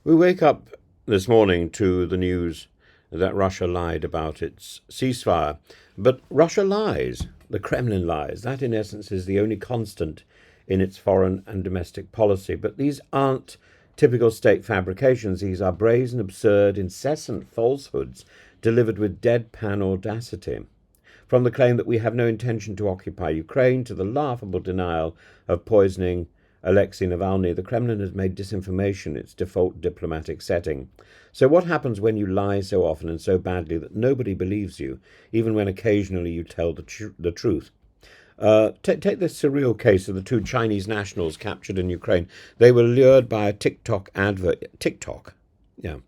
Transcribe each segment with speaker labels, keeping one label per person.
Speaker 1: We wake up this morning to the news that Russia lied about its ceasefire. But Russia lies. The Kremlin lies. That, in essence, is the only constant in its foreign and domestic policy. But these aren't typical state fabrications. These are brazen, absurd, incessant falsehoods delivered with deadpan audacity. From the claim that we have no intention to occupy Ukraine to the laughable denial of poisoning Alexei Navalny, the Kremlin has made disinformation its default diplomatic setting. So what happens when you lie so often and so badly that nobody believes you, even when occasionally you tell the truth? Take this surreal case of the two Chinese nationals captured in Ukraine. They were lured by a TikTok, yeah,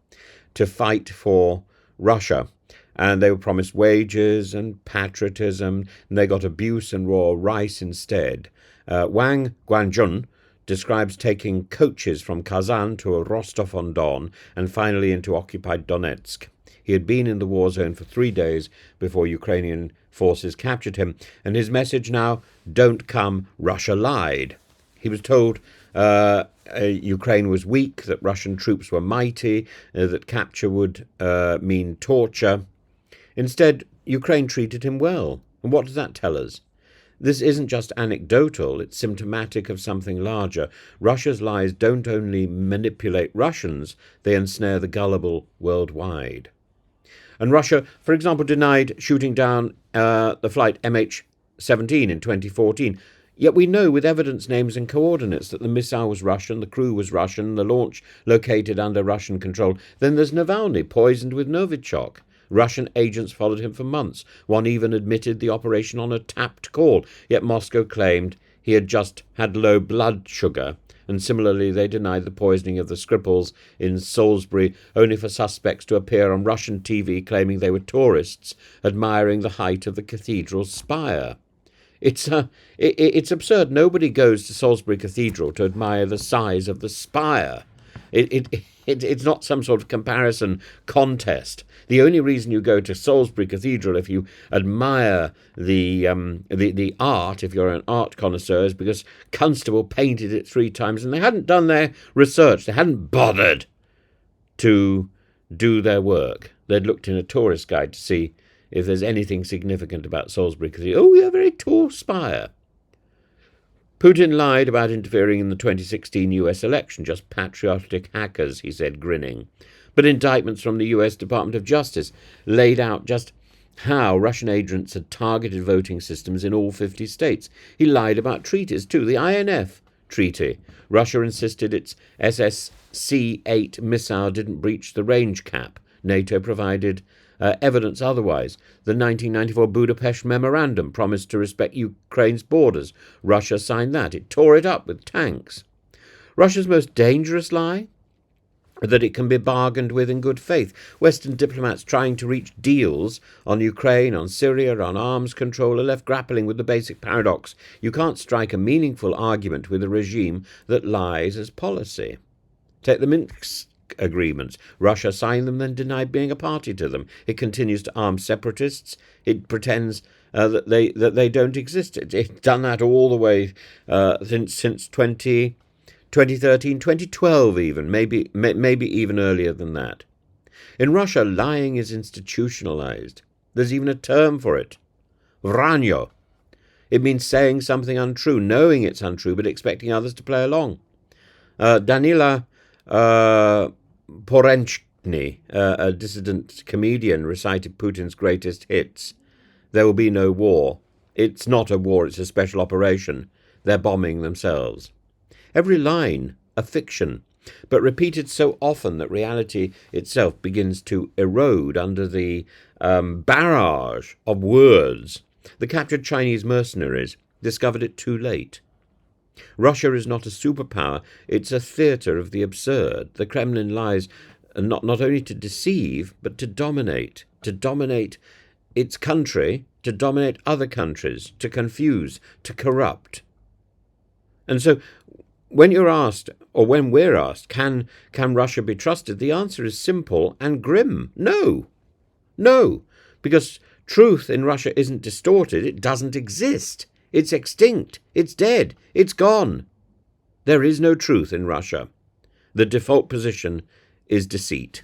Speaker 1: to fight for Russia. And they were promised wages and patriotism, and they got abuse and raw rice instead. Wang Guanjun describes taking coaches from Kazan to Rostov-on-Don and finally into occupied Donetsk. He had been in the war zone for 3 days before Ukrainian forces captured him, and his message now, don't come, Russia lied. He was told Ukraine was weak, that Russian troops were mighty, that capture would mean torture. Instead, Ukraine treated him well. And what does that tell us? This isn't just anecdotal, it's symptomatic of something larger. Russia's lies don't only manipulate Russians, they ensnare the gullible worldwide. And Russia, for example, denied shooting down the flight MH17 in 2014. Yet we know with evidence, names and coordinates that the missile was Russian, the crew was Russian, the launch located under Russian control. Then there's Navalny, poisoned with Novichok. Russian agents followed him for months. One even admitted the operation on a tapped call, yet Moscow claimed he had just had low blood sugar. And similarly, they denied the poisoning of the Skripals in Salisbury, only for suspects to appear on Russian TV claiming they were tourists, admiring the height of the cathedral's spire. It's absurd. Nobody goes to Salisbury Cathedral to admire the size of the spire. It's not some sort of comparison contest. The only reason you go to Salisbury Cathedral if you admire the art, if you're an art connoisseur, is because Constable painted it 3 times, and they hadn't done their research. They hadn't bothered to do their work. They'd looked in a tourist guide to see if there's anything significant about Salisbury Cathedral. Oh, yeah, a very tall spire. Putin lied about interfering in the 2016 US election. Just patriotic hackers, he said, grinning. But indictments from the US Department of Justice laid out just how Russian agents had targeted voting systems in all 50 states. He lied about treaties, too. The INF Treaty. Russia insisted its SSC-8 missile didn't breach the range cap. NATO provided evidence otherwise. The 1994 Budapest Memorandum promised to respect Ukraine's borders. Russia signed that. It tore it up with tanks. Russia's most dangerous lie? That it can be bargained with in good faith. Western diplomats trying to reach deals on Ukraine, on Syria, on arms control are left grappling with the basic paradox. You can't strike a meaningful argument with a regime that lies as policy. Take the Minsk agreements. Russia signed them, then denied being a party to them. It continues to arm separatists. It pretends that they don't exist. It's done that all the way since 2013, 2012 even, maybe even earlier than that. In Russia, lying is institutionalized. There's even a term for it. Vranyo. It means saying something untrue, knowing it's untrue, but expecting others to play along. Danila Porenchny, a dissident comedian, recited Putin's greatest hits. There will be no war. It's not a war, it's a special operation. They're bombing themselves. Every line, a fiction, but repeated so often that reality itself begins to erode under the barrage of words. The captured Chinese mercenaries discovered it too late. Russia is not a superpower, it's a theatre of the absurd. The Kremlin lies not only to deceive, but to dominate its country, to dominate other countries, to confuse, to corrupt. And so when you're asked, or when we're asked, can Russia be trusted? The answer is simple and grim. No. No. Because truth in Russia isn't distorted. It doesn't exist. It's extinct. It's dead. It's gone. There is no truth in Russia. The default position is deceit.